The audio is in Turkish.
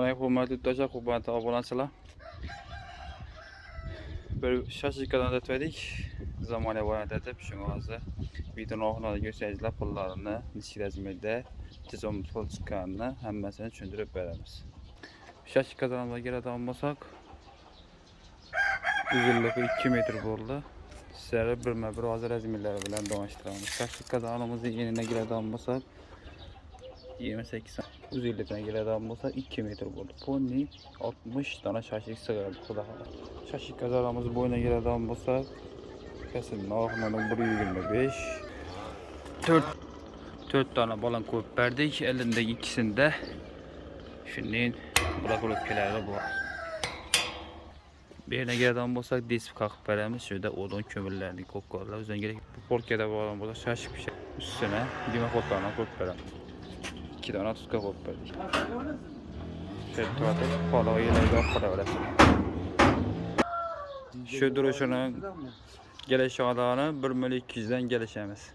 Assalamualaikum warahmatullahi wabarakatuh. Bir şaşırtmadan ötmedik. Zamanla vayadatip şunu hazır. Videonun oxuna göstericiler pullarını, nisirezmede, tizom pul çıkanını hemmesini düşündürüp veremiz. Şaşırtmadan geri almasak, uzunluğu 2 metre oldu. Sizlere bir hazır ezmirleri bilen dolaştıralım. Şaşırtmadanımızı yenine geri almasak, 28 uzunluğuna geri almasak 2 metre oldu. Ponni 60 tane şaşırtma sığırdı. Şaşırtma kazalarımız boyuna geri almasak, kesin oxunun 125. 4 tane balan koyup verdik. Elindeki ikisinde şimdi bırakılıp keleri bu. Birine gelden bolsak desip kalkıp veremiz. Şöyle odun kömürlerini koklarlar. O yüzden gerek bu polkede bağlan bolsa şaşık bir şey. Üstüne düğme kotlarına koyup verelim. 2 tane tutka koyup verdik. Şöyle tuvalet balığı yine para verelim. Şu duruşunun geliş ağlarını 1.200'den gelişemiz.